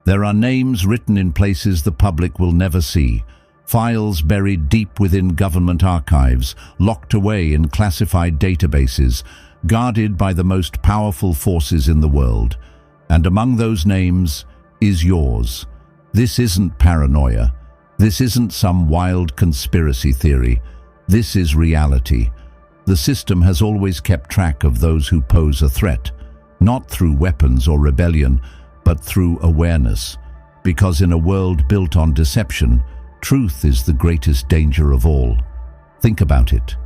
There are names written in places the public will never see, files buried deep within government archives, locked away in classified databases, guarded by the most powerful forces in the world. And among those names is yours. This isn't paranoia. This isn't some wild conspiracy theory. This is reality. The system has always kept track of those who pose a threat, not through weapons or rebellion, but through awareness. Because in a world built on deception, truth is the greatest danger of all. Think about it.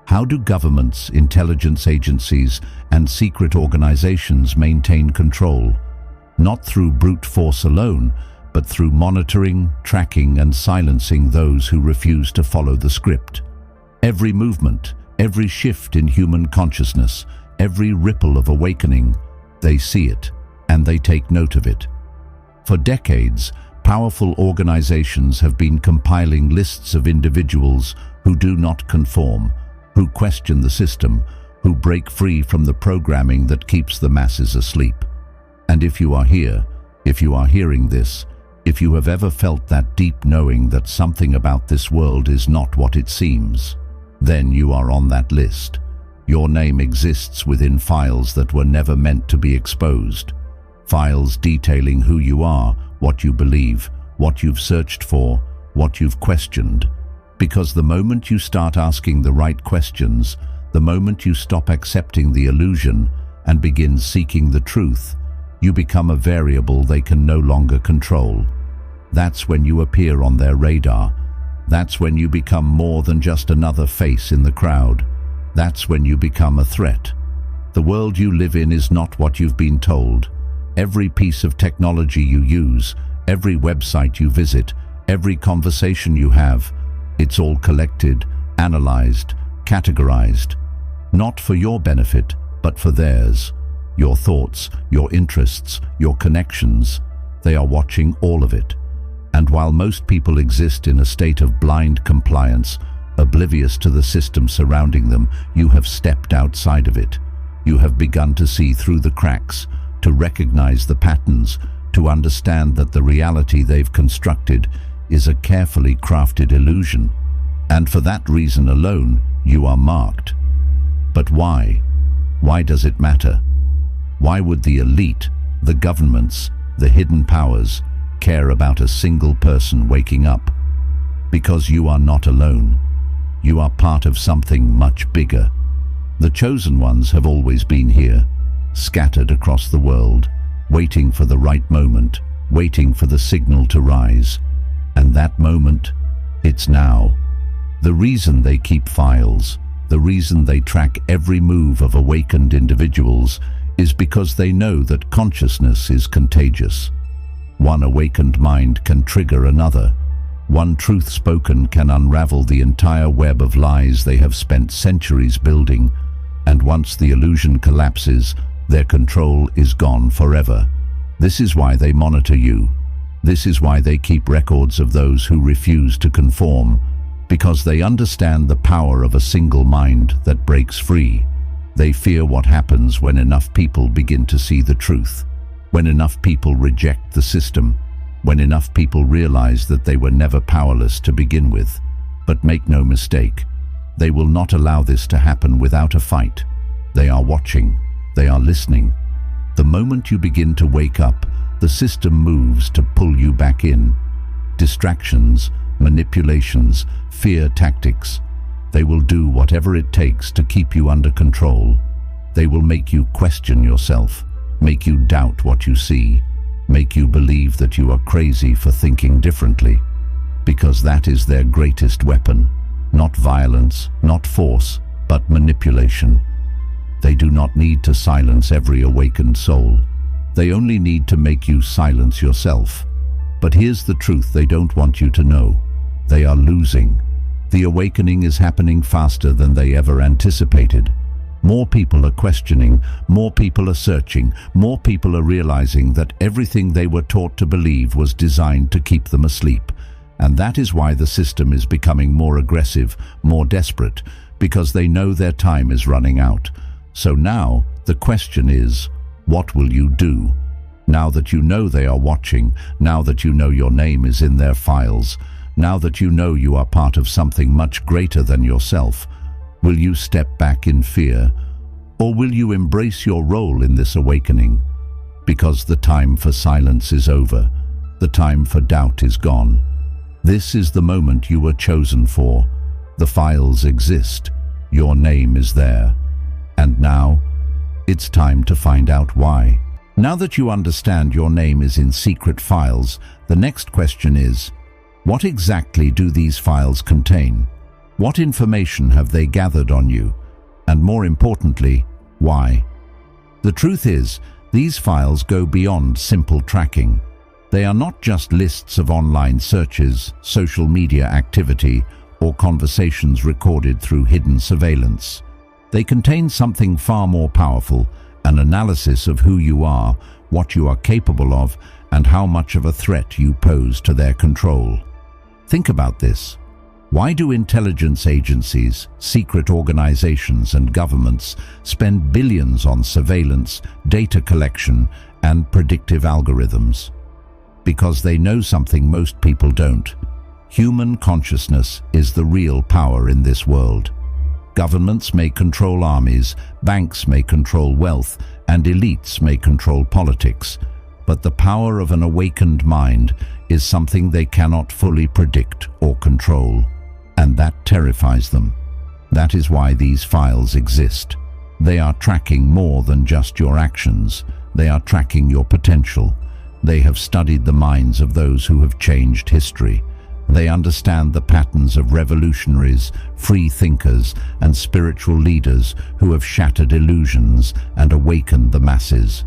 How do governments, intelligence agencies, and secret organizations maintain control? Not through brute force alone, but through monitoring, tracking, and silencing those who refuse to follow the script. Every movement, every shift in human consciousness, every ripple of awakening, they see it, and they take note of it. For decades, powerful organizations have been compiling lists of individuals who do not conform, who question the system, who break free from the programming that keeps the masses asleep. And if you are here, if you are hearing this, if you have ever felt that deep knowing that something about this world is not what it seems, then you are on that list. Your name exists within files that were never meant to be exposed. Files detailing who you are, what you believe, what you've searched for, what you've questioned. Because the moment you start asking the right questions, the moment you stop accepting the illusion and begin seeking the truth, you become a variable they can no longer control. That's when you appear on their radar. That's when you become more than just another face in the crowd. That's when you become a threat. The world you live in is not what you've been told. Every piece of technology you use, every website you visit, every conversation you have, it's all collected, analyzed, categorized. Not for your benefit, but for theirs. Your thoughts, your interests, your connections, they are watching all of it. And while most people exist in a state of blind compliance, oblivious to the system surrounding them, you have stepped outside of it. You have begun to see through the cracks, to recognize the patterns, to understand that the reality they've constructed is a carefully crafted illusion. And for that reason alone, you are marked. But why? Why does it matter? Why would the elite, the governments, the hidden powers, care about a single person waking up? Because you are not alone. You are part of something much bigger. The chosen ones have always been here, scattered across the world, waiting for the right moment, waiting for the signal to rise. And that moment, it's now. The reason they keep files, the reason they track every move of awakened individuals, is because they know that consciousness is contagious. One awakened mind can trigger another. One truth spoken can unravel the entire web of lies they have spent centuries building, and once the illusion collapses, their control is gone forever. This is why they monitor you. This is why they keep records of those who refuse to conform, because they understand the power of a single mind that breaks free. They fear what happens when enough people begin to see the truth, when enough people reject the system, when enough people realize that they were never powerless to begin with. But make no mistake, they will not allow this to happen without a fight. They are watching, they are listening. The moment you begin to wake up, the system moves to pull you back in. Distractions, manipulations, fear tactics. They will do whatever it takes to keep you under control. They will make you question yourself, make you doubt what you see, make you believe that you are crazy for thinking differently. Because that is their greatest weapon. Not violence, not force, but manipulation. They do not need to silence every awakened soul. They only need to make you silence yourself. But here's the truth they don't want you to know. They are losing. The awakening is happening faster than they ever anticipated. More people are questioning, more people are searching, more people are realizing that everything they were taught to believe was designed to keep them asleep. And that is why the system is becoming more aggressive, more desperate, because they know their time is running out. So now, the question is, what will you do? Now that you know they are watching, now that you know your name is in their files, now that you know you are part of something much greater than yourself, will you step back in fear, or will you embrace your role in this awakening? Because the time for silence is over, the time for doubt is gone. This is the moment you were chosen for. The files exist, your name is there, and now it's time to find out why. Now that you understand your name is in secret files, the next question is, what exactly do these files contain? What information have they gathered on you? And more importantly, why? The truth is, these files go beyond simple tracking. They are not just lists of online searches, social media activity, or conversations recorded through hidden surveillance. They contain something far more powerful, an analysis of who you are, what you are capable of, and how much of a threat you pose to their control. Think about this. Why do intelligence agencies, secret organizations, and governments spend billions on surveillance, data collection, and predictive algorithms? Because they know something most people don't. Human consciousness is the real power in this world. Governments may control armies, banks may control wealth, and elites may control politics. But the power of an awakened mind is something they cannot fully predict or control. And that terrifies them. That is why these files exist. They are tracking more than just your actions. They are tracking your potential. They have studied the minds of those who have changed history. They understand the patterns of revolutionaries, free thinkers, and spiritual leaders who have shattered illusions and awakened the masses.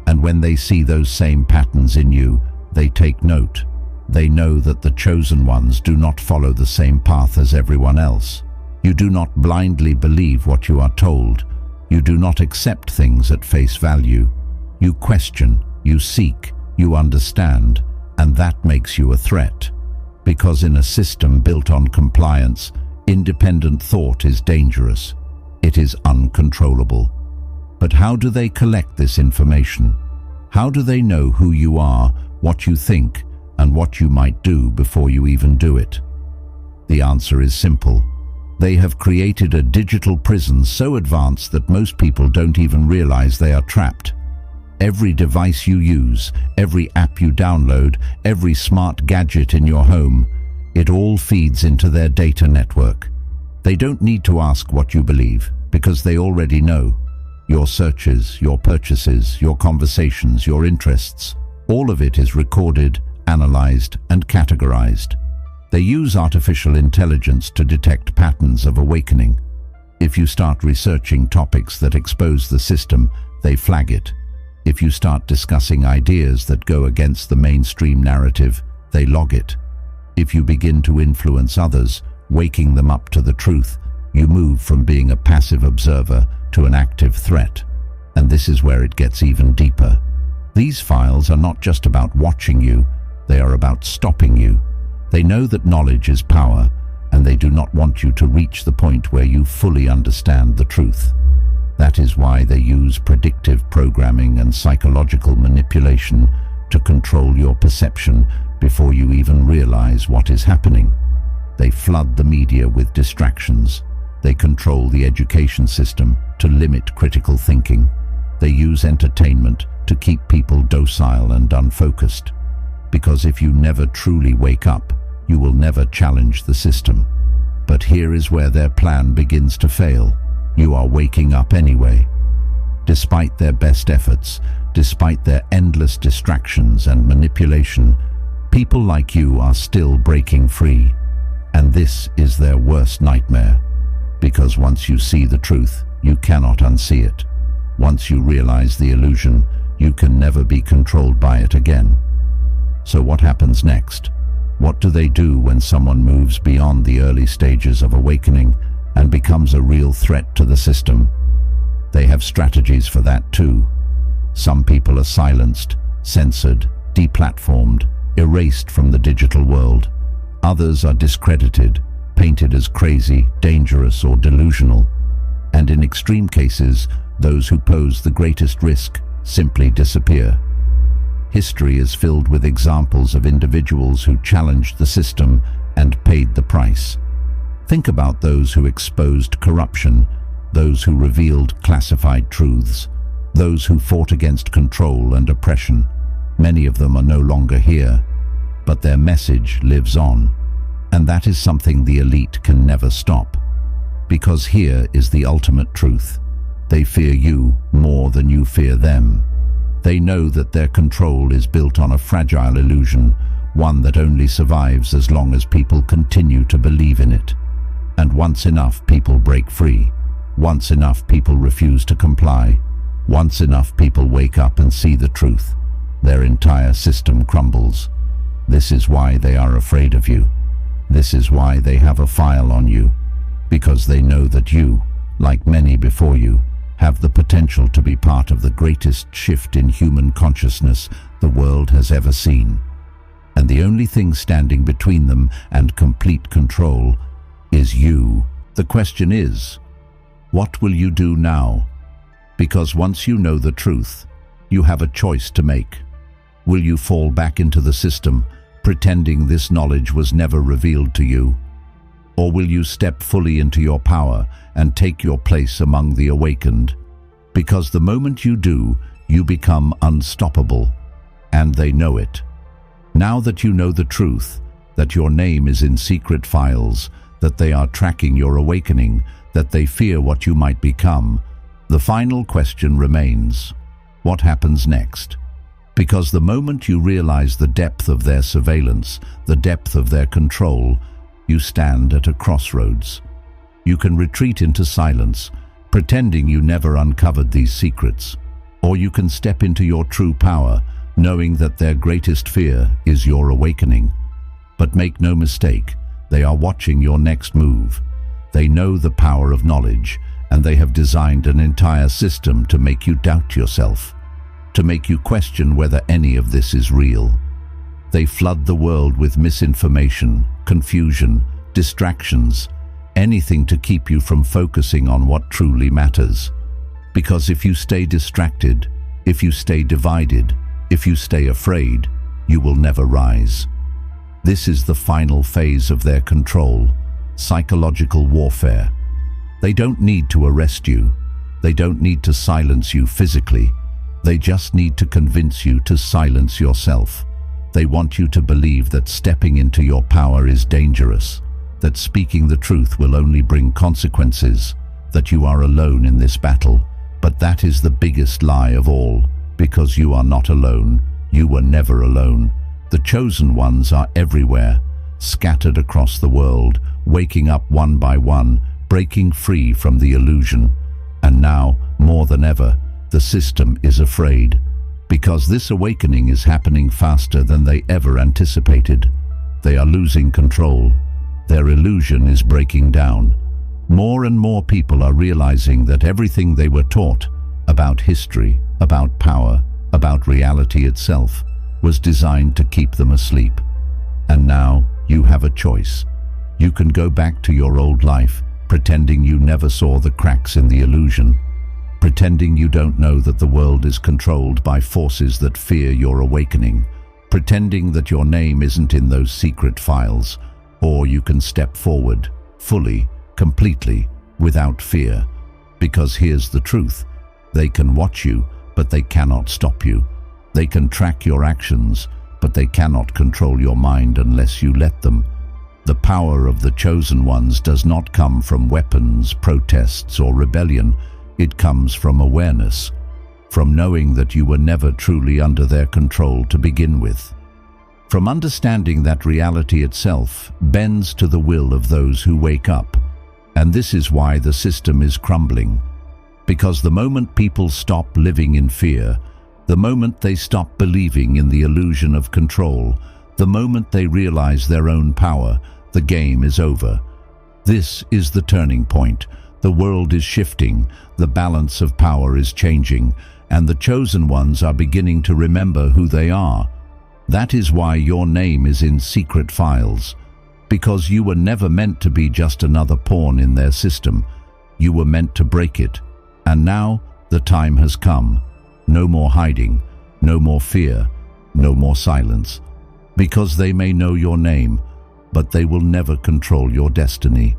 And when they see those same patterns in you, they take note. They know that the chosen ones do not follow the same path as everyone else. You do not blindly believe what you are told. You do not accept things at face value. You question, you seek, you understand, and that makes you a threat. Because in a system built on compliance, independent thought is dangerous. It is uncontrollable. But how do they collect this information? How do they know who you are, what you think, and what you might do before you even do it? The answer is simple. They have created a digital prison so advanced that most people don't even realize they are trapped. Every device you use, every app you download, every smart gadget in your home, it all feeds into their data network. They don't need to ask what you believe, because they already know. Your searches, your purchases, your conversations, your interests, all of it is recorded, analyzed, and categorized. They use artificial intelligence to detect patterns of awakening. If you start researching topics that expose the system, they flag it. If you start discussing ideas that go against the mainstream narrative, they log it. If you begin to influence others, waking them up to the truth, you move from being a passive observer to an active threat. And this is where it gets even deeper. These files are not just about watching you, they are about stopping you. They know that knowledge is power, and they do not want you to reach the point where you fully understand the truth. That is why they use predictive programming and psychological manipulation to control your perception before you even realize what is happening. They flood the media with distractions. They control the education system to limit critical thinking. They use entertainment to keep people docile and unfocused. Because if you never truly wake up, you will never challenge the system. But here is where their plan begins to fail. You are waking up anyway. Despite their best efforts, despite their endless distractions and manipulation, people like you are still breaking free. And this is their worst nightmare. Because once you see the truth, you cannot unsee it. Once you realize the illusion, you can never be controlled by it again. So what happens next? What do they do when someone moves beyond the early stages of awakening and becomes a real threat to the system? They have strategies for that too. Some people are silenced, censored, deplatformed, erased from the digital world. Others are discredited, painted as crazy, dangerous, or delusional. And in extreme cases, those who pose the greatest risk simply disappear. History is filled with examples of individuals who challenged the system and paid the price. Think about those who exposed corruption, those who revealed classified truths, those who fought against control and oppression. Many of them are no longer here, but their message lives on. And that is something the elite can never stop. Because here is the ultimate truth. They fear you more than you fear them. They know that their control is built on a fragile illusion, one that only survives as long as people continue to believe in it. And once enough people break free, once enough people refuse to comply, once enough people wake up and see the truth, their entire system crumbles. This is why they are afraid of you. This is why they have a file on you, because they know that you, like many before you, have the potential to be part of the greatest shift in human consciousness the world has ever seen. And the only thing standing between them and complete control is you. The question is, what will you do now? Because once you know the truth, you have a choice to make. Will you fall back into the system, pretending this knowledge was never revealed to you? Or will you step fully into your power and take your place among the awakened? Because the moment you do, you become unstoppable, and they know it. Now that you know the truth, that your name is in secret files, that they are tracking your awakening, that they fear what you might become, the final question remains: what happens next? Because the moment you realize the depth of their surveillance, the depth of their control, you stand at a crossroads. You can retreat into silence, pretending you never uncovered these secrets, or you can step into your true power, knowing that their greatest fear is your awakening. But make no mistake, they are watching your next move. They know the power of knowledge, and they have designed an entire system to make you doubt yourself, to make you question whether any of this is real. They flood the world with misinformation, confusion, distractions, anything to keep you from focusing on what truly matters. Because if you stay distracted, if you stay divided, if you stay afraid, you will never rise. This is the final phase of their control, psychological warfare. They don't need to arrest you. They don't need to silence you physically. They just need to convince you to silence yourself. They want you to believe that stepping into your power is dangerous, that speaking the truth will only bring consequences, that you are alone in this battle. But that is the biggest lie of all, because you are not alone. You were never alone. The chosen ones are everywhere, scattered across the world, waking up one by one, breaking free from the illusion. And now, more than ever, the system is afraid, because this awakening is happening faster than they ever anticipated. They are losing control. Their illusion is breaking down. More and more people are realizing that everything they were taught about history, about power, about reality itself, was designed to keep them asleep. And now you have a choice. You can go back to your old life, pretending you never saw the cracks in the illusion, pretending you don't know that the world is controlled by forces that fear your awakening, pretending that your name isn't in those secret files. Or you can step forward, fully, completely, without fear. Because here's the truth: they can watch you, but they cannot stop you. They can track your actions, but they cannot control your mind unless you let them. The power of the chosen ones does not come from weapons, protests, or rebellion. It comes from awareness, from knowing that you were never truly under their control to begin with. From understanding that reality itself bends to the will of those who wake up. And this is why the system is crumbling. Because the moment people stop living in fear, the moment they stop believing in the illusion of control, the moment they realize their own power, the game is over. This is the turning point. The world is shifting, the balance of power is changing, and the chosen ones are beginning to remember who they are. That is why your name is in secret files, because you were never meant to be just another pawn in their system. You were meant to break it, and now the time has come. No more hiding, no more fear, No more silence. Because they may know your name, but they will never control your destiny.